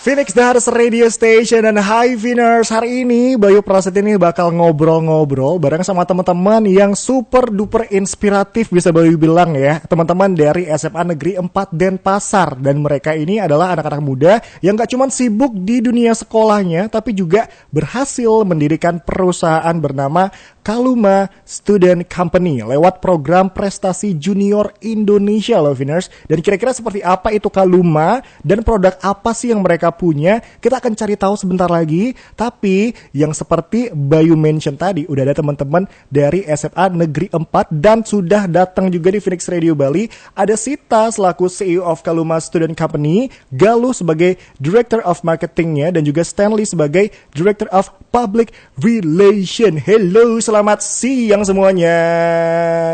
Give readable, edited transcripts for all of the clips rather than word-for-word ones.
Phoenix Dars Radio Station dan Hi Viners. Hari ini Bayu Prasetyo ini bakal ngobrol-ngobrol bareng sama teman-teman yang super duper inspiratif, bisa Bayu bilang ya. Teman-teman dari SMA Negeri 4 Denpasar. Dan mereka ini adalah anak-anak muda yang gak cuma sibuk di dunia sekolahnya, tapi juga berhasil mendirikan perusahaan bernama Kaluma Student Company lewat program prestasi junior Indonesia loh Viners. Dan kira-kira seperti apa itu Kaluma dan produk apa sih yang mereka punya, kita akan cari tahu sebentar lagi. Tapi yang seperti Bayu mention tadi, udah ada teman-teman dari SMA Negeri 4 dan sudah datang juga di Phoenix Radio Bali. Ada Sita selaku CEO of Kaluma Student Company, Galuh sebagai Director of Marketingnya, dan juga Stanley sebagai Director of Public Relation. Hello, selamat siang semuanya.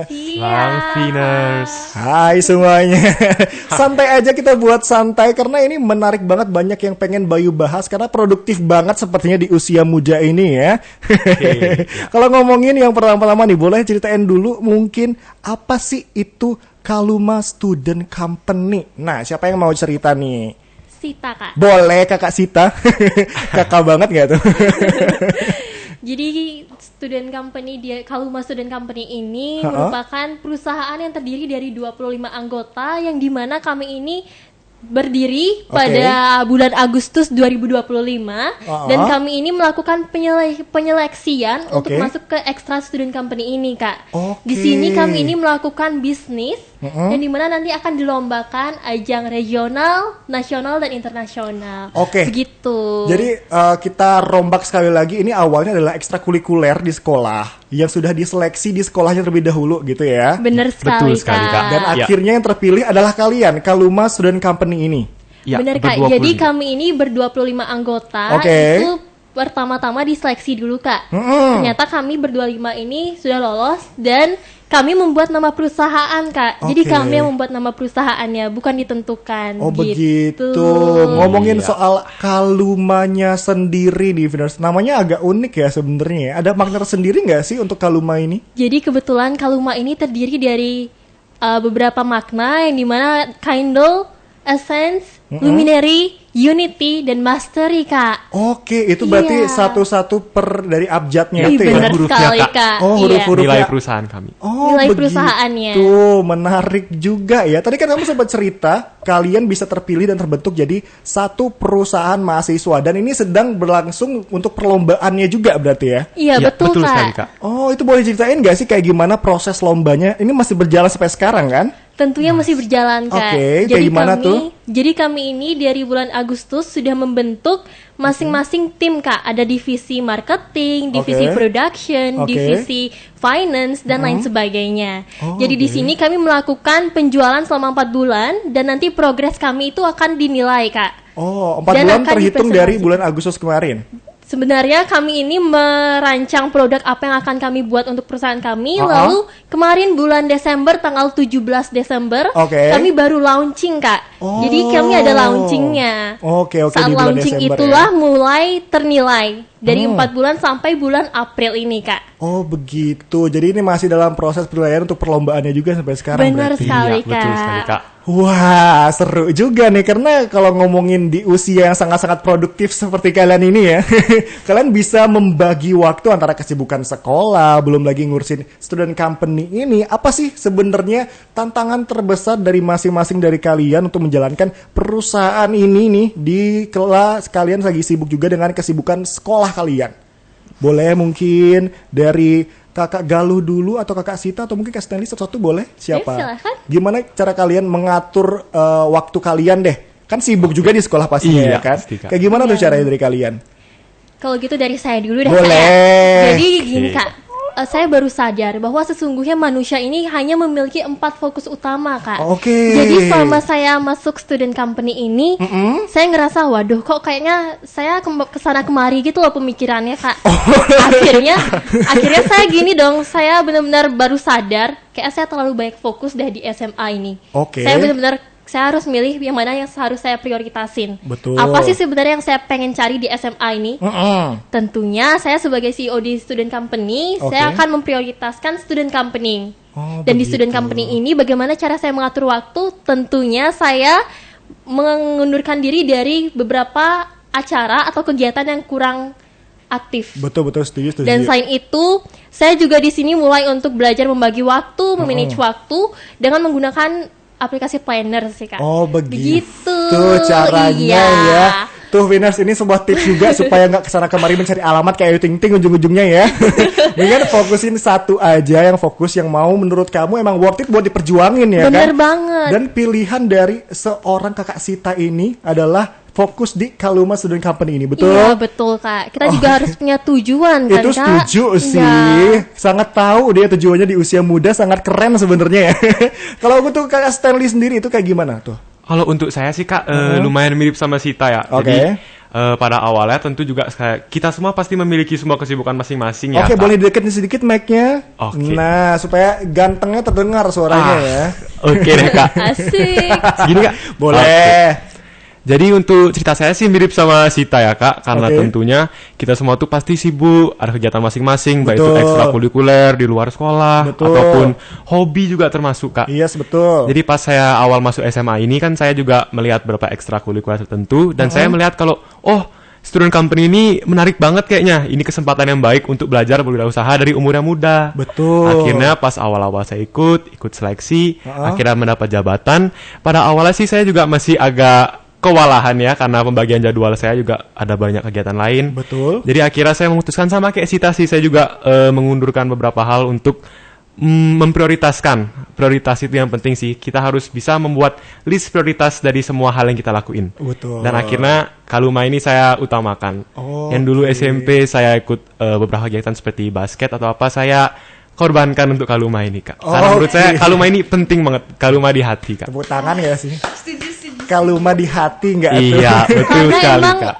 Selamat Viners. Hai semuanya. Santai aja kita buat santai karena ini menarik banget, banyak yang pengen Bayu bahas karena produktif banget sepertinya di usia muda ini ya. Okay. Kalau ngomongin yang pertama-tama nih, boleh ceritain dulu mungkin apa sih itu Kaluma Student Company? Nah, siapa yang mau cerita nih? Sita, Kak. Boleh Kakak Sita. Kakak banget gak tuh? Jadi student company Kaluma Student Company ini merupakan perusahaan yang terdiri dari 25 anggota yang dimana kami ini berdiri pada bulan Agustus 2025 dan kami ini melakukan penyeleksian untuk masuk ke extra student company ini, Kak. Di sini kami ini melakukan bisnis dan dimana nanti akan dilombakan ajang regional, nasional dan internasional. Begitu. Jadi kita rombak sekali lagi, ini awalnya adalah ekstrakurikuler di sekolah yang sudah diseleksi di sekolahnya terlebih dahulu gitu ya. Benar sekali, Kak. Dan akhirnya yang terpilih adalah kalian, Kaluma Student Company ini. Ya, benar, Kak. Jadi kami ini ber-25 anggota. Itu pertama-tama diseleksi dulu, Kak. Ternyata kami ber-25 ini sudah lolos dan kami membuat nama perusahaan, Kak. Jadi kami yang membuat nama perusahaannya, bukan ditentukan. Begitu. Ngomongin soal Kalumanya sendiri nih, Viners. Namanya agak unik ya sebenarnya. Ada makna tersendiri nggak sih untuk Kaluma ini? Jadi kebetulan Kaluma ini terdiri dari beberapa makna yang dimana candle, essence, luminary, unity, dan mastery, Kak. Itu berarti satu-satu per dari abjadnya itu ya? Benar sekali, Kak. Huruf-hurufnya. Nilai perusahaan kami. Nilai perusahaannya. Menarik juga ya. Tadi kan kamu sempat cerita, kalian bisa terpilih dan terbentuk jadi satu perusahaan mahasiswa. Dan ini sedang berlangsung untuk perlombaannya juga berarti ya? Iya, betul, Kak. Sekali, Kak. Itu boleh ceritain nggak sih kayak gimana proses lombanya? Ini masih berjalan sampai sekarang kan? Tentunya masih berjalan, Kak. Jadi gimana tuh? Jadi kami ini dari bulan Agustus sudah membentuk masing-masing tim, Kak. Ada divisi marketing, divisi production, divisi finance, dan lain sebagainya. Jadi di sini kami melakukan penjualan selama 4 bulan dan nanti progres kami itu akan dinilai, Kak. 4 bulan terhitung dari bulan Agustus kemarin? Sebenarnya kami ini merancang produk apa yang akan kami buat untuk perusahaan kami. Lalu kemarin bulan Desember, tanggal 17 Desember, kami baru launching, Kak. Jadi kami ada launchingnya. Saat di launching Desember, itulah mulai ternilai dari 4 bulan sampai bulan April ini, Kak. Begitu. Jadi ini masih dalam proses penilaian untuk perlombaannya juga sampai sekarang. Benar sekali, Kak. Betul sekali, Kak. Wah, seru juga nih karena kalau ngomongin di usia yang sangat-sangat produktif seperti kalian ini ya, kalian bisa membagi waktu antara kesibukan sekolah, belum lagi ngurusin student company ini. Apa sih sebenarnya tantangan terbesar dari masing-masing dari kalian untuk menjalankan perusahaan ini nih di kelas kalian lagi sibuk juga dengan kesibukan sekolah kalian? Boleh mungkin dari Kakak Galuh dulu atau Kakak Sita atau mungkin Kak Stanley satu-satu boleh? Siapa? Silakan. Gimana cara kalian mengatur waktu kalian deh? Kan sibuk juga di sekolah pastinya ya kan? Pasti, Kak. Kayak gimana tuh caranya dari kalian? Kalau gitu dari saya dulu deh, boleh. Kak. Jadi gini, Kak. Saya baru sadar bahwa sesungguhnya manusia ini hanya memiliki 4 fokus utama, Kak. Jadi selama saya masuk student company ini, saya ngerasa, waduh kok kayaknya saya kesana kemari gitu loh pemikirannya, Kak. Akhirnya saya gini dong, saya benar-benar baru sadar, kayak saya terlalu banyak fokus di SMA ini. Saya benar-benar saya harus milih yang mana yang harus saya prioritasin. Betul. Apa sih sebenarnya yang saya pengen cari di SMA ini? Tentunya saya sebagai CEO di student company, saya akan memprioritaskan student company. Dan di student company ini bagaimana cara saya mengatur waktu? Tentunya saya mengundurkan diri dari beberapa acara atau kegiatan yang kurang aktif. Betul setuju. Dan selain itu, saya juga di sini mulai untuk belajar membagi waktu, memanage waktu dengan menggunakan aplikasi planner sih Kak. Oh begitu Begitu. caranya ya. Tuh Winners, ini sebuah tips juga supaya nggak kesana kemari mencari alamat kayak Ayu Ting Ting ujung-ujungnya ya. Mendingan fokusin satu aja yang fokus, yang mau menurut kamu emang worth it buat diperjuangin ya. Bener kan? banget. Dan pilihan dari seorang kakak Sita ini adalah fokus di Kaluma Student Company ini, betul? Iya betul Kak. Kita juga harus punya tujuan kan Itu Kak. setuju sih. Iya. Sangat tahu dia tujuannya di usia muda, sangat keren sebenarnya ya. Kalau aku tuh kakak Stanley sendiri itu kayak gimana tuh? Kalau untuk saya sih Kak, lumayan mirip sama Sita ya. Oke. Jadi pada awalnya tentu juga kita semua pasti memiliki semua kesibukan masing-masing ya. Oke, Kak. boleh deketin sedikit mic-nya. Oke. Nah, supaya gantengnya terdengar suaranya ya. Oke deh Kak. Asik. Gini Kak. Boleh. Jadi untuk cerita saya sih mirip sama Sita ya Kak, karena Oke. tentunya kita semua tuh pasti sibuk, ada kegiatan masing-masing, baik itu Betul. ekstrakurikuler di luar sekolah, Betul. ataupun hobi juga termasuk Kak. Yes, betul. Jadi pas saya awal masuk SMA ini kan saya juga melihat beberapa ekstrakurikuler tertentu, dan saya melihat kalau, student company ini menarik banget kayaknya, ini kesempatan yang baik untuk belajar berwirausaha dari umur yang muda. Betul. Akhirnya pas awal-awal saya ikut seleksi, Uh-huh. akhirnya mendapat jabatan. Pada awalnya sih saya juga masih agak kewalahan ya, karena pembagian jadwal saya juga ada banyak kegiatan lain. Betul. Jadi akhirnya saya memutuskan sama kayak Sita sih, saya juga mengundurkan beberapa hal untuk memprioritaskan. Prioritas itu yang penting sih. Kita harus bisa membuat list prioritas dari semua hal yang kita lakuin. Betul. Dan akhirnya Kaluma ini saya utamakan. Oh, Yang dulu oke. SMP saya ikut beberapa kegiatan seperti basket atau apa, saya korbankan untuk Kaluma ini Kak. Karena Oh, menurut oke. saya Kaluma ini penting banget. Kaluma di hati Kak. Tepuk tangan ya sih. Kaluma di hati nggak tuh? Iya, betul Karena sekali emang Kak.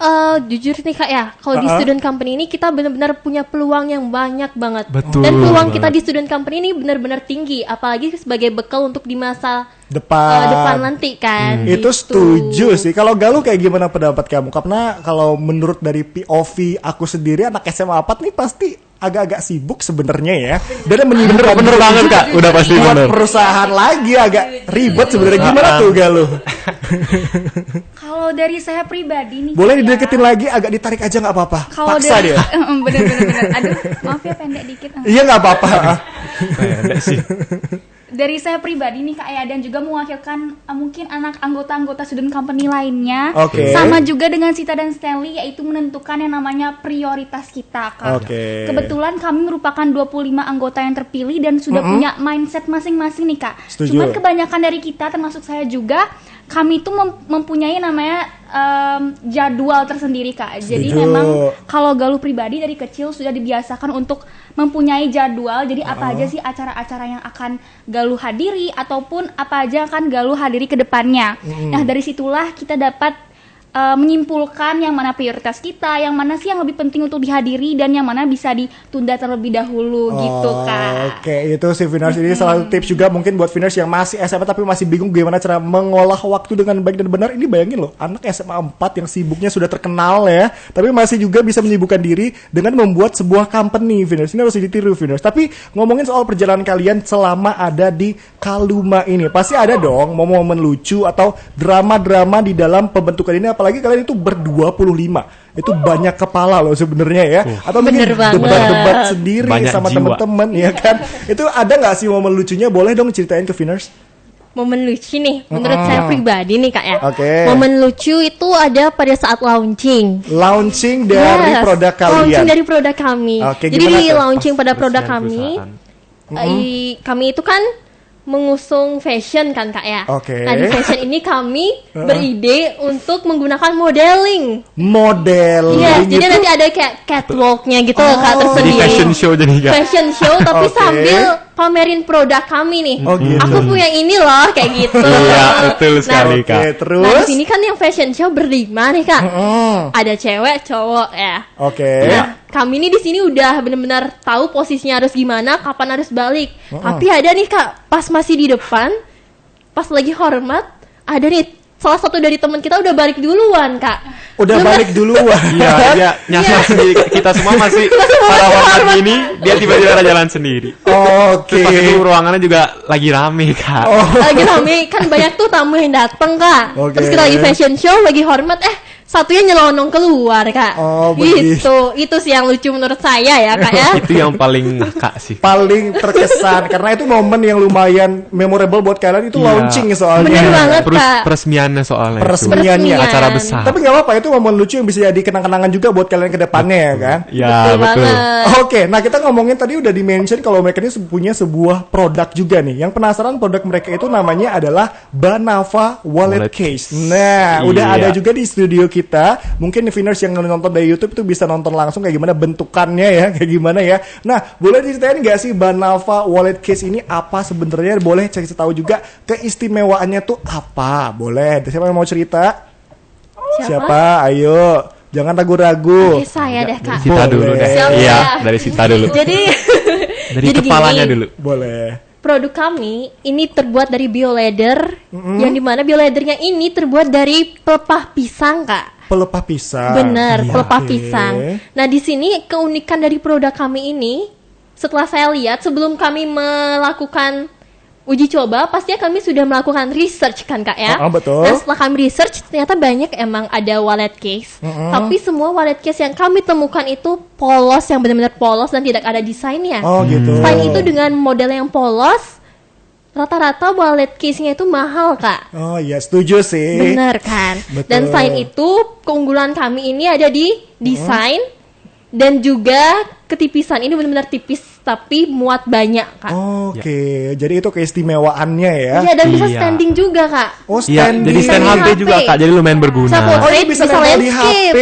jujur nih Kak ya, kalau di student company ini kita benar-benar punya peluang yang banyak banget. Betul Dan peluang banget. kita di student company ini benar-benar tinggi, apalagi sebagai bekal untuk di masa Depan. depan nanti kan. Itu Gitu. setuju sih. Kalau Galuh kayak gimana pendapat kamu? Karena kalau menurut dari POV aku sendiri, anak SMA 4 nih pasti agak-agak sibuk sebenarnya ya. Dan menyibukkan Bener diri banget Kak, udah pasti buat bener. perusahaan lagi agak ribet sebenarnya. Gimana tuh Galuh? Kalau dari saya pribadi nih, Boleh Kak, ya. dideketin lagi, agak ditarik aja nggak apa-apa. Kalau Paksa dari dia. bener. Aduh, maaf ya pendek dikit. Iya nggak apa-apa. Pendek sih. Dari saya pribadi nih Kak ya, dan juga mewakilkan mungkin anak anggota-anggota student company lainnya. Oke. Sama juga dengan Sita dan Stanley, yaitu menentukan yang namanya prioritas kita Kak. Oke. Kebetulan kami merupakan 25 anggota yang terpilih dan sudah punya mindset masing-masing nih Kak. Setuju. Cuman kebanyakan dari kita termasuk saya juga, kami itu mempunyai namanya jadwal tersendiri Kak. Jadi Setuju. memang kalau Galuh pribadi dari kecil sudah dibiasakan untuk mempunyai jadwal. Jadi apa aja sih acara-acara yang akan Galuh hadiri ataupun apa aja akan Galuh hadiri ke depannya. Nah, dari situlah kita dapat menyimpulkan yang mana prioritas kita, yang mana sih yang lebih penting untuk dihadiri dan yang mana bisa ditunda terlebih dahulu gitu Kak. Oke, itu si Viners ini salah satu tips juga mungkin buat Viners yang masih SMA tapi masih bingung gimana cara mengolah waktu dengan baik dan benar. Ini bayangin loh, anak SMA 4 yang sibuknya sudah terkenal ya, tapi masih juga bisa menyibukkan diri dengan membuat sebuah company. Viners, ini harus ditiru Viners. Tapi ngomongin soal perjalanan kalian selama ada di Kaluma ini, pasti ada dong momen-momen lucu atau drama-drama di dalam pembentukan ini. Apalagi kalian itu ber-25, itu banyak kepala loh sebenarnya ya. Atau mungkin Bener banget. debat-debat sendiri Banyak sama jiwa. teman-teman ya kan. Itu ada nggak sih momen lucunya? Boleh dong ceritain ke Viners. Momen lucu nih, menurut saya pribadi nih Kak ya. Oke. Momen lucu itu ada pada saat launching. Launching dari Yes, produk kalian. Launching dari produk kami. Oke, Jadi gimana di tuh? launching pada produk Resmian kami, perusahaan. kami itu kan mengusung fashion kan Kak ya. Oke. Nah di fashion ini kami beride untuk menggunakan modeling. Model. Iya, jadi nanti ada kayak catwalknya gitu loh Kak Jadi tersendiri. fashion show jadi Kak. Fashion show tapi Oke. sambil pamerin produk kami nih. Oh, gitu. Aku punya ini loh kayak gitu. Iya, betul sekali Oke, Kak. terus. Nah di sini kan yang fashion show berlima nih Kak. Ada cewek, cowok ya. Oke. Nah, kami ini di sini udah benar-benar tahu posisinya harus gimana, kapan harus balik. Tapi ada nih Kak, pas masih di depan, pas lagi hormat, ada nih salah satu dari teman kita udah balik duluan, Kak. Udah balik duluan. Iya, dia nyasar sendiri. Kita semua masih pada hormat ini, dia tiba-tiba jalan sendiri. Oke. Terus pas itu ruangannya juga lagi rame, Kak. Lagi rame, kan banyak tuh tamu yang dateng, Kak. Oke. Terus kita lagi fashion show, lagi hormat, satunya nyelonong keluar, Kak. Oh, gitu. Itu sih yang lucu menurut saya ya, Kak ya. Itu yang paling ngakak sih. Paling terkesan karena itu momen yang lumayan memorable buat kalian itu Iya. launching soalnya. Bener banget, Kak. Peresmiannya soalnya. itu. Peresmiannya. Acara besar. Tapi nggak apa-apa, itu momen lucu yang bisa jadi kenang-kenangan juga buat kalian ke depannya ya kan. Ya, Betul betul. banget. Oke, nah kita ngomongin tadi udah di-mention kalau mereka ini punya sebuah produk juga nih. Yang penasaran produk mereka itu namanya adalah Banava Wallet Wallet Case. Nah, udah Iya. ada juga di studio kita. Mungkin Viners yang nonton dari YouTube itu bisa nonton langsung kayak gimana bentukannya ya, kayak gimana ya. Nah, boleh diceritain nggak sih Banava Wallet Case ini apa sebenarnya? Boleh kasih tahu juga keistimewaannya tuh apa? Boleh. Siapa yang mau cerita? Siapa? Ayo. Jangan ragu-ragu. Oke, saya deh, Kak. Sita dulu deh. Siap, Iya, siap. dari Sita dulu. Jadi Dari jadi kepalanya gini, dulu. Boleh. Produk kami ini terbuat dari bioleder, yang dimana bioledernya ini terbuat dari pelepah pisang, Kak. Pelepah pisang. Bener, Iya. pelepah Oke. pisang. Nah, di sini keunikan dari produk kami ini, setelah saya lihat sebelum kami melakukan uji coba, pastinya kami sudah melakukan research kan, Kak ya. Betul. Nah, setelah kami research, ternyata banyak emang ada wallet case. Tapi semua wallet case yang kami temukan itu polos, yang benar-benar polos dan tidak ada desainnya. Oh gitu. Selain itu dengan model yang polos, rata-rata wallet case-nya itu mahal, Kak. Oh iya, setuju sih. Benar kan? Betul. Dan selain itu, keunggulan kami ini ada di desain dan juga ketipisan. Ini benar-benar tipis tapi muat banyak, Kak. Oke, jadi itu keistimewaannya ya. Iya, dan bisa Iya. standing juga, Kak. Oh, Iya, standing. jadi stand HP HP. juga, Kak. Jadi lumayan berguna. Bisa Oh, ini portrait, bisa bisa nempel di landscape. HP.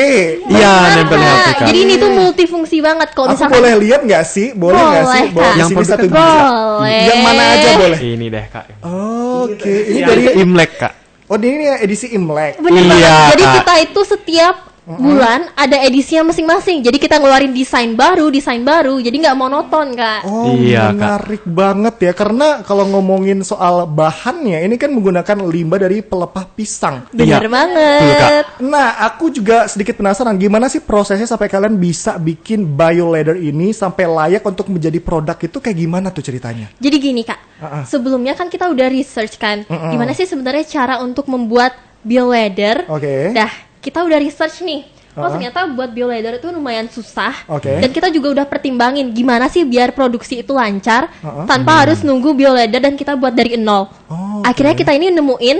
Iya, Benar, nempel di HP, Kak. Jadi ini tuh multifungsi banget kalau Aku misalkan boleh lihat nggak sih? Boleh nggak sih? Boleh, Boleh. Kak. Di Yang sini produk- satu bisa. boleh. Yang mana aja boleh. Ini deh, Kak. Oke, ini Ini dari Imlek, Kak. Oh, ini edisi Imlek. Bener Iya, banget. Jadi Kak. kita itu setiap bulan ada edisinya masing-masing. Jadi kita ngeluarin desain baru. Jadi nggak monoton, Kak. Oh, Iya, Kak. menarik banget ya. Karena kalau ngomongin soal bahannya, ini kan menggunakan limbah dari pelepah pisang. Bener Iya, banget. betul, Kak. Nah, aku juga sedikit penasaran gimana sih prosesnya sampai kalian bisa bikin BioLeather ini sampai layak untuk menjadi produk itu kayak gimana tuh ceritanya? Jadi gini, Kak. Sebelumnya kan kita udah research kan. Gimana sih sebenarnya cara untuk membuat BioLeather? Oke. Dah, kita udah research nih. Oh, ternyata buat BioLeather itu lumayan susah. Oke. Dan kita juga udah pertimbangin gimana sih biar produksi itu lancar tanpa harus nunggu BioLeather dan kita buat dari nol. Oh, Akhirnya kita ini nemuin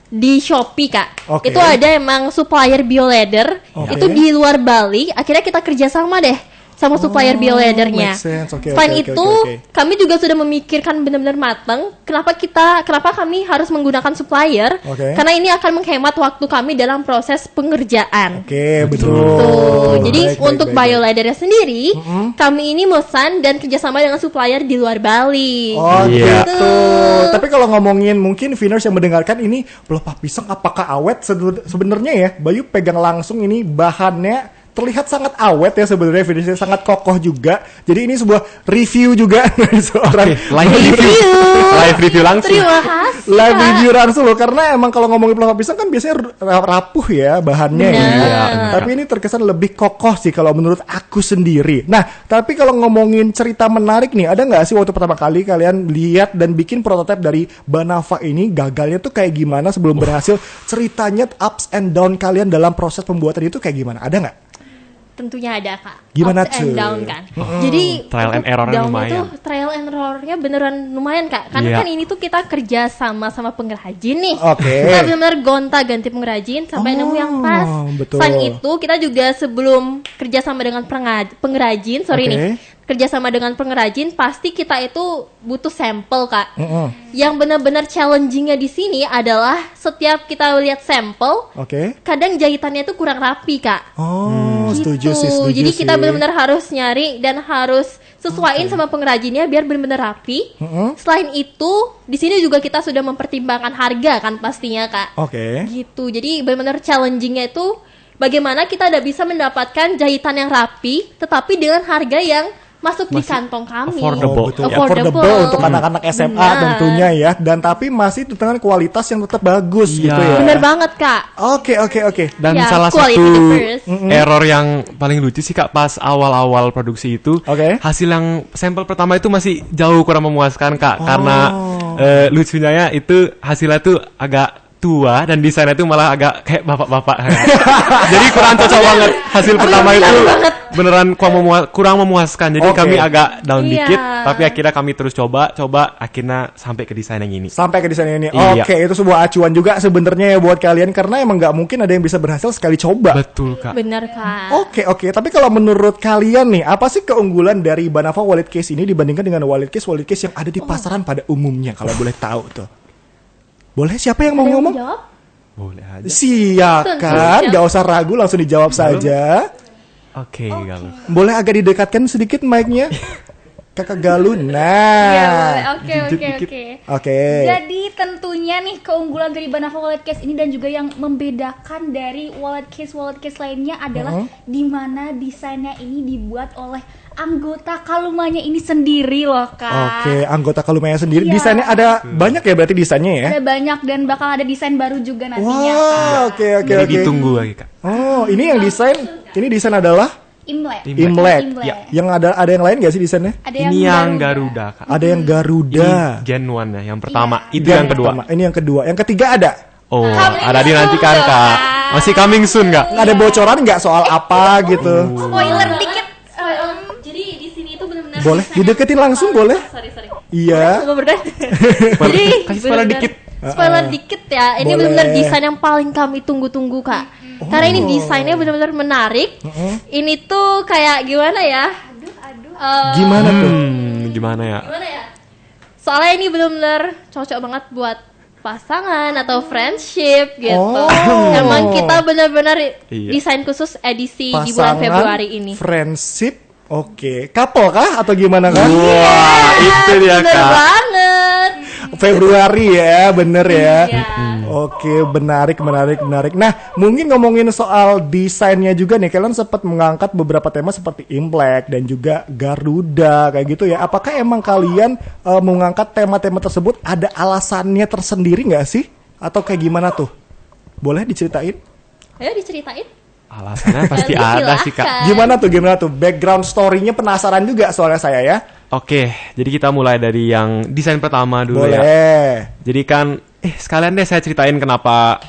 di Shopee, Kak. Oke. Itu ada emang supplier BioLeather. Oke. Itu di luar Bali. Akhirnya kita kerjasama deh sama supplier BioLeather-nya. make sense. Oke, Selain oke, itu, oke. kami juga sudah memikirkan benar-benar matang. Kenapa kami harus menggunakan supplier? Oke. Karena ini akan menghemat waktu kami dalam proses pengerjaan. Oke, betul. Tuh, jadi Baik, untuk baik, baik. BioLeather sendiri, kami ini mesan dan kerjasama dengan supplier di luar Bali. Oh Iya. gitu. Tapi kalau ngomongin mungkin Viners yang mendengarkan ini pelepah pisang apakah awet? Sebenarnya ya, Bayu pegang langsung ini bahannya terlihat sangat awet ya sebenarnya, finishnya sangat kokoh juga. Jadi ini sebuah review juga dari seorang Live review. Live review langsung. Terima kasih. live Kak. review langsung loh, karena emang kalau ngomongin pelepah pisang kan biasanya rapuh ya bahannya Benar. ya. Iya, benar. Tapi ini terkesan lebih kokoh sih kalau menurut aku sendiri. Nah, tapi kalau ngomongin cerita menarik nih, ada nggak sih waktu pertama kali kalian lihat dan bikin prototipe dari Banava ini, gagalnya tuh kayak gimana sebelum berhasil? Ceritanya ups and down kalian dalam proses pembuatan itu kayak gimana? Ada nggak? Tentunya ada, Kak. Gimana Ups tuh? and down kan. Jadi Trial and untuk error-nya down-nya lumayan. tuh trial and error-nya beneran lumayan, Kak. Karena Iya. kan ini tuh kita kerja sama pengrajin nih. Oke. Kita benar-benar gonta-ganti pengrajin sampai nemu yang pas. betul. Selain itu, kita juga sebelum kerja sama dengan pengrajin, Oke. nih. Kerja sama dengan pengrajin pasti kita itu butuh sampel, Kak. Yang benar-benar challenging-nya di sini adalah setiap kita lihat sampel, Oke. kadang jahitannya tuh kurang rapi, Kak. Oh, Gitu. setuju sih, setuju Jadi kita sih. benar-benar harus nyari dan harus sesuaiin sama pengrajinnya biar benar-benar rapi. Selain itu, di sini juga kita sudah mempertimbangkan harga kan pastinya, Kak. Oke. Gitu. Jadi benar-benar challenging-nya itu bagaimana kita udah bisa mendapatkan jahitan yang rapi tetapi dengan harga yang masuk di kantong kami. affordable. Betul. Ya. Affordable untuk anak-anak SMA Benar. tentunya ya. Dan tapi masih dengan kualitas yang tetap bagus Iya. gitu ya. Bener banget Kak. Oke. Dan Ya, salah quality satu the first. error yang paling lucu sih Kak pas awal-awal produksi itu, Oke. hasil yang sampel pertama itu masih jauh kurang memuaskan Kak, karena lucunya ya itu hasilnya tuh agak tua dan desainnya tuh malah agak kayak bapak-bapak. Jadi kurang cocok banget hasil pertama itu, beneran kurang memuaskan. Jadi Oke. kami agak down Iya. dikit, tapi akhirnya kami terus coba akhirnya sampai ke desain yang ini. Sampai ke desain ini. Iya. Oke, itu sebuah acuan juga sebenarnya ya buat kalian karena emang nggak mungkin ada yang bisa berhasil sekali coba. Betul Kak. Bener Kak. Oke. Tapi kalau menurut kalian nih, apa sih keunggulan dari Banava Wallet Case ini dibandingkan dengan wallet case yang ada di pasaran pada umumnya? Kalau boleh tahu tuh. Boleh, siapa yang mau Ada yang ngomong? jawab? Boleh aja. Silakan, nggak usah ragu, langsung dijawab saja. Oke, Galuh. Boleh agak didekatkan sedikit mic-nya? Kakak Galuh. Iya, boleh. Nah. Oke. Oke. Jadi tentunya nih keunggulan dari Banava Wallet Case ini dan juga yang membedakan dari wallet case lainnya adalah di mana desainnya ini dibuat oleh anggota Kalumanya ini sendiri loh Kak. Oke, anggota Kalumanya sendiri. Iya. Desainnya ada banyak ya berarti desainnya ya? Ada banyak dan bakal ada desain baru juga nantinya Kak. Wah, oke. Jadi ditunggu lagi Kak. Oh, ini yang desain adalah Imlek. Imlek. Imlek. Yang ada yang lain nggak sih desainnya? Ada Ini yang Garuda Kak. Ada yang Garuda. Ini Gen 1 ya, yang pertama. Itu Dan yang kedua. pertama, ini yang kedua. Yang ketiga ada? Oh, Coming ada dinantikan soon, Kak. Kak. Masih coming soon Kak? Ada bocoran nggak soal apa gitu? Spoiler dikit. Jadi di sini itu benar-benar Boleh dideketin langsung boleh? Sorry. Iya. Jadi Kasih spoiler dikit. Spoiler dikit ya. Ini Boleh. benar-benar desain yang paling kami tunggu-tunggu Kak. Karena ini desainnya benar-benar menarik. Ini tuh kayak gimana ya? Gimana tuh? Gimana ya? Gimana ya? Soalnya ini benar-benar cocok banget buat pasangan atau friendship gitu. Oh. Emang kita benar-benar Iya. desain khusus edisi di bulan Februari ini. Friendship. Oke. Couple kah atau gimana kan? Wah, itu dia Bener Kak. banget. Februari ya, bener ya. Iya. Oke, menarik. Nah, mungkin ngomongin soal desainnya juga nih, kalian sempat mengangkat beberapa tema seperti Imlek dan juga Garuda kayak gitu ya. Apakah emang kalian mengangkat tema-tema tersebut ada alasannya tersendiri nggak sih? Atau kayak gimana tuh? Boleh diceritain? Ayo diceritain. Alasannya pasti Silahkan. ada sih Kak. Gimana tuh? Background story-nya penasaran juga soalnya saya ya. Oke, jadi kita mulai dari yang desain pertama dulu ya. Boleh. Jadi kan, sekalian deh saya ceritain kenapa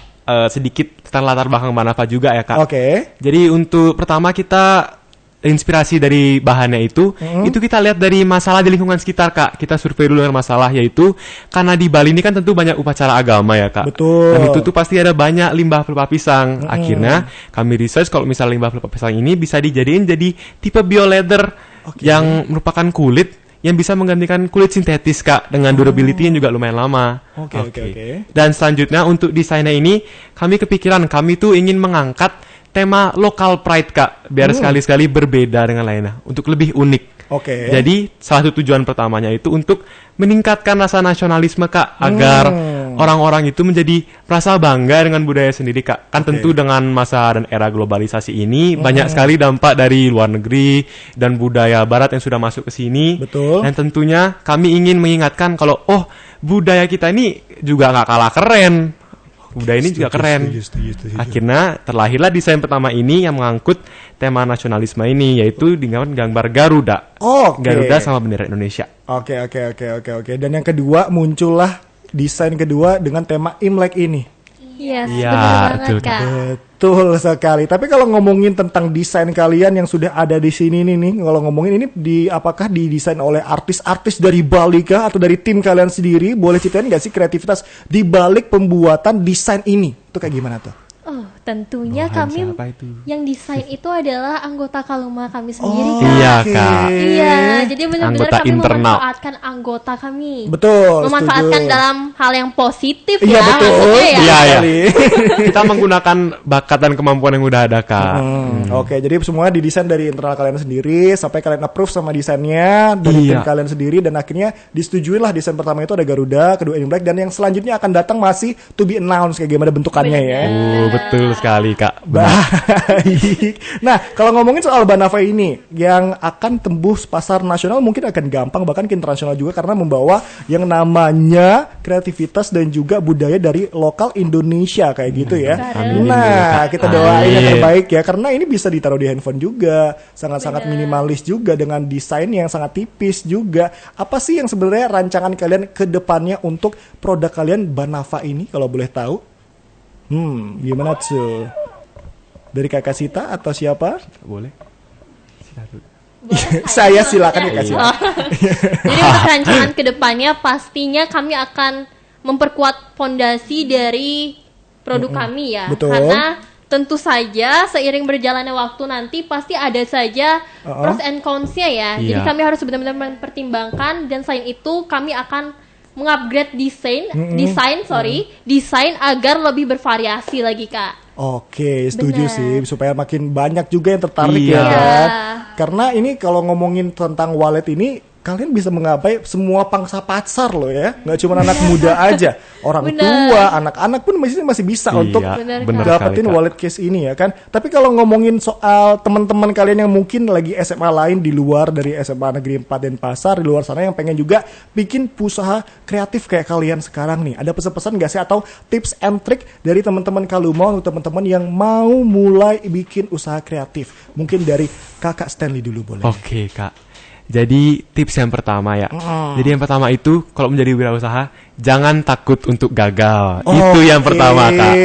sedikit tentang latar belakang Banava juga ya Kak. Oke. Jadi untuk pertama kita inspirasi dari bahannya itu kita lihat dari masalah di lingkungan sekitar Kak. Kita survei dulu dengan masalah, yaitu karena di Bali ini kan tentu banyak upacara agama ya Kak. Betul. Dan itu tuh pasti ada banyak limbah pelepah pisang. Akhirnya kami research kalau misalnya limbah pelepah pisang ini bisa dijadiin jadi tipe bioleather yang merupakan kulit yang bisa menggantikan kulit sintetis Kak, dengan durability yang juga lumayan lama. Oke. Dan selanjutnya untuk desainnya ini kami kepikiran kami tuh ingin mengangkat tema local pride Kak, biar sekali-sekali berbeda dengan lainnya untuk lebih unik. Oke. Jadi salah satu tujuan pertamanya itu untuk meningkatkan rasa nasionalisme Kak, agar orang-orang itu menjadi merasa bangga dengan budaya sendiri Kak. Kan tentu dengan masa dan era globalisasi ini banyak sekali dampak dari luar negeri dan budaya barat yang sudah masuk ke sini. Betul. Dan tentunya kami ingin mengingatkan kalau budaya kita ini juga nggak kalah keren. Budaya ini juga keren. Setuju. Akhirnya terlahirlah desain pertama ini yang mengangkut tema nasionalisme ini, yaitu dengan gambar Garuda. Oke. Garuda sama bendera Indonesia. Oke. Dan yang kedua muncullah desain kedua dengan tema Imlek ini. Yes, Iya, benar banget betul, Kak. Betul sekali. Tapi kalau ngomongin tentang desain kalian yang sudah ada di sini nih, kalau ngomongin ini apakah didesain oleh artis-artis dari Bali kah atau dari tim kalian sendiri? Boleh ceritain nggak sih kreativitas di balik pembuatan desain ini? Itu kayak gimana tuh? Oh, tentunya Bahan kami siapa itu? yang desain itu adalah anggota Kaluma kami sendiri Kak. Iya Kak. Iya, jadi benar-benar Anggota kami internal. memanfaatkan anggota kami. Betul. Memanfaatkan setuju. dalam hal yang positif Iya ya, betul. maksudnya ya. Iya, iya. Sekali. Kita menggunakan bakat dan kemampuan yang udah ada Kak. Oke, jadi semua didesain dari internal kalian sendiri sampai kalian approve sama desainnya dari tim Iya. kalian sendiri dan akhirnya disetujui lah desain pertama itu ada Garuda, kedua Imlek dan yang selanjutnya akan datang masih to be announced kayak gimana bentukannya ya. Betul sekali Kak. Benar. Baik. Nah, kalau ngomongin soal Banava ini yang akan tembus pasar nasional mungkin akan gampang bahkan ke internasional juga karena membawa yang namanya kreativitas dan juga budaya dari lokal Indonesia kayak gitu ya. Nah, kita doain yang terbaik ya karena ini bisa ditaruh di handphone juga, sangat-sangat minimalis juga dengan desain yang sangat tipis juga. Apa sih yang sebenarnya rancangan kalian ke depannya untuk produk kalian Banava ini kalau boleh tahu? Gimana tuh? Dari Kakak Sita atau siapa? Boleh? Saya silakan Kakak Sita. Jadi untuk rancangan kedepannya pastinya kami akan memperkuat fondasi dari produk kami ya. Betul. Karena tentu saja seiring berjalannya waktu nanti pasti ada saja pros and cons-nya ya. Jadi Iya. kami harus benar-benar mempertimbangkan dan selain itu kami akan mengupgrade desain agar lebih bervariasi lagi Kak. Oke, setuju Benar. sih supaya makin banyak juga yang tertarik Iya. ya kan. Karena ini kalau ngomongin tentang wallet ini kalian bisa menggapai semua pangsa pasar loh ya. Nggak cuma anak muda aja, orang Benar. tua, anak-anak pun masih bisa untuk Benar, benar dapetin sekali, Kak. wallet case ini ya kan. Tapi kalau ngomongin soal teman-teman kalian yang mungkin lagi SMA lain di luar dari SMA Negeri 4 Denpasar, di luar sana yang pengen juga bikin usaha kreatif kayak kalian sekarang nih. Ada pesan-pesan nggak sih atau tips and trick dari teman-teman Kaluma untuk teman-teman yang mau mulai bikin usaha kreatif? Mungkin dari Kakak Stanley dulu boleh. Oke Kak. Jadi tips yang pertama ya. Jadi yang pertama itu kalau menjadi wirausaha jangan takut untuk gagal. Itu yang pertama Kak.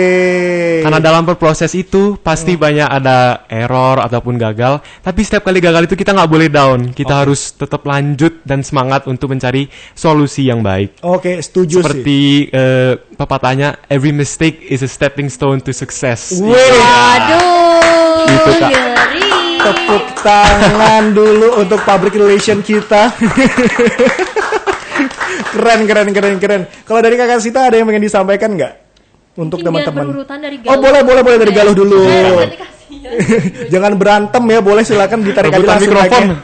Karena dalam berproses itu pasti banyak ada error ataupun gagal. Tapi setiap kali gagal itu kita nggak boleh down. Kita harus tetap lanjut dan semangat untuk mencari solusi yang baik. Oke, setuju sih. Seperti pepatahnya, every mistake is a stepping stone to success. Wih. Aduh, Itu, Kak. ngeri. Tepuk tangan dulu untuk public relation kita. Keren. Kalau dari Kakak Sita ada yang pengen disampaikan nggak untuk Mungkin biar teman-teman? berurutan dari Oh Galuh. boleh dari Galuh dulu. Nanti kasihan. Jangan berantem ya, boleh silakan ditarik aja Rebutan langsung mikrofon. aja.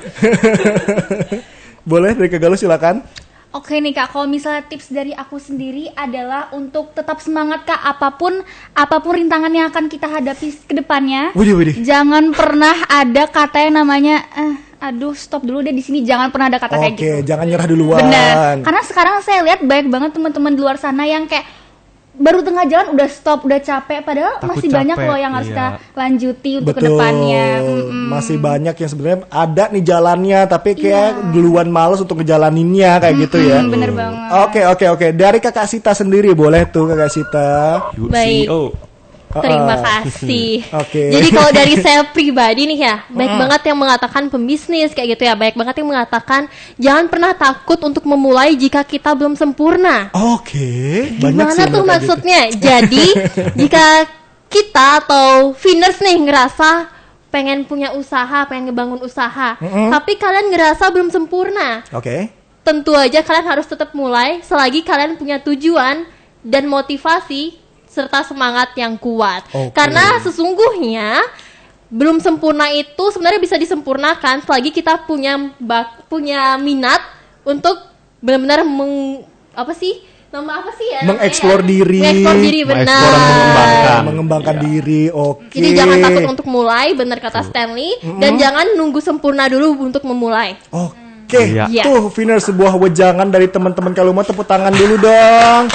Boleh dari Kak Galuh silakan. Oke nih Kak, kalau misalnya tips dari aku sendiri adalah untuk tetap semangat Kak, apapun rintangan yang akan kita hadapi ke depannya. Widih. Jangan pernah ada kata yang namanya aduh stop dulu deh di sini, jangan pernah ada kata kayak gitu. Oke, jangan nyerah duluan. Benar. Karena sekarang saya lihat banyak banget teman-teman di luar sana yang kayak baru tengah jalan udah stop, udah capek, padahal Takut masih banyak capek, loh yang harus iya. kita lanjuti untuk Betul. kedepannya. Masih banyak yang sebenarnya ada nih jalannya, tapi kayak duluan males untuk ngejalaninnya kayak gitu ya. Bener banget. Oke. Dari Kakak Sita sendiri boleh tuh Kakak Sita. Baik. CEO. Terima kasih. Oke. Jadi kalau dari saya pribadi nih ya, baik banget yang mengatakan pembisnis kayak gitu ya, baik banget yang mengatakan jangan pernah takut untuk memulai jika kita belum sempurna. Oke. Banyak Gimana sih tuh yang kayak maksudnya? Jadi jika kita atau Finers nih ngerasa pengen punya usaha, pengen ngebangun usaha, tapi kalian ngerasa belum sempurna, gitu. Oke. tentu aja kalian harus tetap mulai selagi kalian punya tujuan dan motivasi serta semangat yang kuat. Oke. Karena sesungguhnya belum sempurna itu sebenarnya bisa disempurnakan selagi kita punya minat untuk benar-benar Mengeksplor diri. Mengeksplor diri, benar. Mengeksplor, mengembangkan diri. Oke. Jadi jangan takut untuk mulai, benar kata Stanley, dan jangan nunggu sempurna dulu untuk memulai. Oke, Iya. tuh Viner sebuah wejangan dari teman-teman Kaluma, tepuk tangan dulu dong.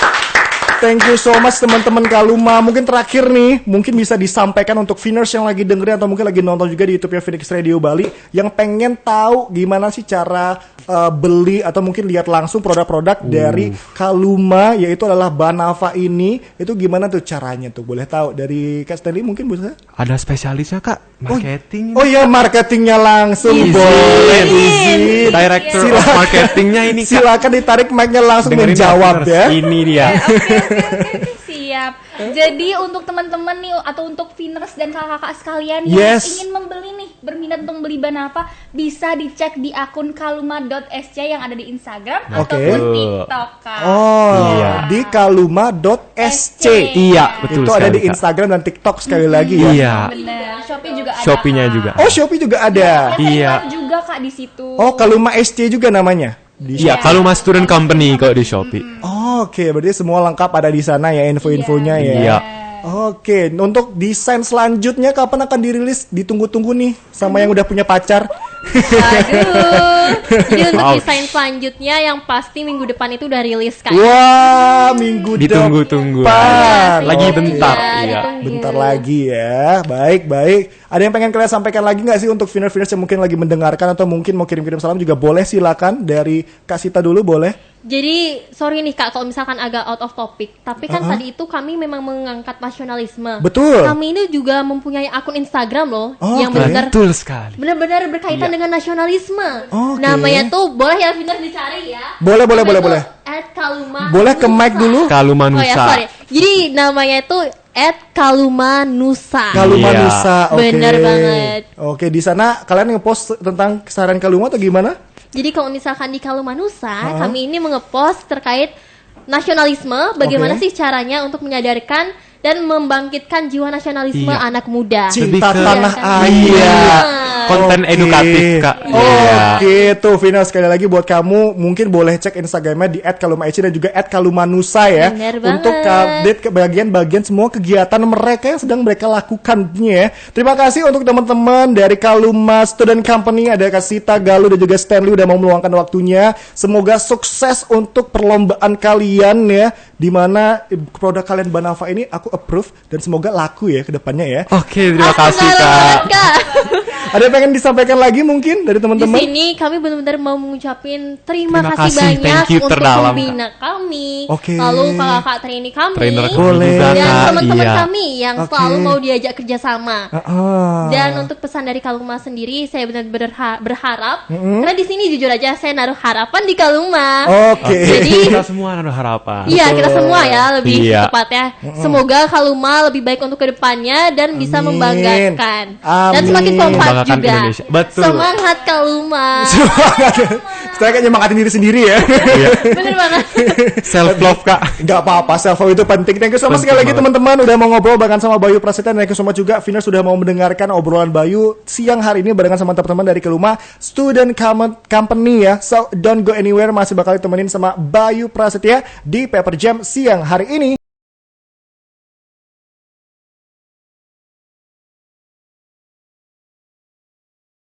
Thank you so much teman-teman Kaluma. Mungkin terakhir nih, mungkin bisa disampaikan untuk Viners yang lagi dengerin atau mungkin lagi nonton juga di YouTube-nya Phoenix Radio Bali yang pengen tahu gimana sih cara beli atau mungkin lihat langsung produk-produk dari Kaluma, yaitu adalah Banava ini. Itu gimana tuh caranya tuh? Boleh tahu dari Kak Stanley mungkin bisa? Ada spesialisnya Kak, marketing. Oh iya, marketingnya langsung. Izin. Boleh izin. Director of marketingnya ini Kak. Silakan ditarik mic-nya langsung Dengerin menjawab Kak, ya. Ini dia. Siap. Jadi untuk teman-teman nih atau untuk Viners dan kakak-kakak sekalian Yes. yang ingin membeli nih, berminat untuk beli Banava, bisa dicek di akun kaluma.sc yang ada di Instagram ataupun TikTok Kak. Oh, Iya. di kaluma.sc. Iya, betul Itu ada sekali, di Kak. Instagram dan TikTok sekali lagi ya. Iya. Bener. Shopee juga ada. Shopee-nya Kak. juga. Oh, Shopee juga ada. Ada Iya. juga Kak di situ. Oh, Kaluma SC juga namanya. Iya, Kaluma Student Company kalau di Shopee. Oke, berarti semua lengkap ada di sana ya info-infonya ya. Iya. Oke, untuk desain selanjutnya kapan akan dirilis? Ditunggu-tunggu nih sama yang udah punya pacar. Aduh. Jadi untuk desain selanjutnya yang pasti minggu depan itu udah rilis kan. Wah, minggu Ditunggu-tunggu. depan. Lagi Oke. bentar. Iya, Iya. ditunggu. Bentar lagi ya. Baik. Ada yang pengen kalian sampaikan lagi nggak sih untuk finers-finers yang mungkin lagi mendengarkan atau mungkin mau kirim-kirim salam juga boleh, silakan. Dari Kak Sita dulu boleh. Jadi sorry nih Kak kalau misalkan agak out of topic, tapi kan tadi itu kami memang mengangkat nasionalisme. Betul. Kami ini juga mempunyai akun Instagram loh Oh, yang oke. benar-benar Betul sekali. benar-benar berkaitan dengan nasionalisme. Oke. Namanya tuh boleh ya Viner dicari ya. Boleh. @kaluma Boleh ke mic dulu? Kaluma Oh ya Nusa. sorry. Jadi namanya itu @kalumanusa. Kaluma Iya. Nusa. Oke. Bener banget. Oke, di sana kalian ngepost tentang keseharian Kaluma atau gimana? Jadi kalau misalkan di Kalumanusa, kami ini mengepost terkait nasionalisme, bagaimana Oke. sih caranya untuk menyadarkan dan membangkitkan jiwa nasionalisme Iya. anak muda. Cinta ke- tanah Iya. air. Konten Oke. edukatif, Kak. Iya. Oke, tuh Vina sekali lagi buat kamu mungkin boleh cek Instagramnya di @kalumaic dan juga @kalumanusa ya. Bener Untuk banget. update ke bagian-bagian semua kegiatan mereka yang sedang mereka lakukan ya. Terima kasih untuk teman-teman dari Kaluma Student Company, ada Kak Sita, Galuh dan juga Stanley udah mau meluangkan waktunya. Semoga sukses untuk perlombaan kalian ya, dimana produk kalian Banava ini aku approve dan semoga laku ya ke depannya ya. Oke, terima Ah, kasih, enggak Kak. banget, Kak. Ada yang pengen disampaikan lagi mungkin dari Di teman-teman? sini kami benar-benar mau mengucapin terima Terima kasih kasih, banyak thank you untuk terdalam, pembina kami, Oke. lalu kakak trainee kami, Trainer kami Boleh. juga, dan Kak. teman-teman Iya. kami yang Oke. selalu mau diajak kerjasama. Ah. Dan untuk pesan dari Kaluma sendiri, saya benar-benar berharap, karena di sini jujur aja saya naruh harapan di Kaluma. Oke. Jadi Kita semua ada harapan. iya kita semua ya lebih Iya. tepatnya. Semoga Kaluma lebih baik untuk kedepannya dan bisa Amin. membanggakan dan Amin. semakin kompak Membanggakan juga. Indonesia. Betul. Semangat Kaluma. Saya kayak nyemangatin diri sendiri ya. Iya. Bener banget. Self love, Kak. Gak apa-apa, self love itu penting. Thank you so much Penting sekali lagi banget. teman-teman udah mau ngobrol barengan sama Bayu Prasetya. Thank you so much juga Vina sudah mau mendengarkan obrolan Bayu siang hari ini barengan sama teman-teman dari Kaluma Student Company ya. So don't go anywhere, masih bakal ditemenin sama Bayu Prasetya di Paper Jam siang hari ini.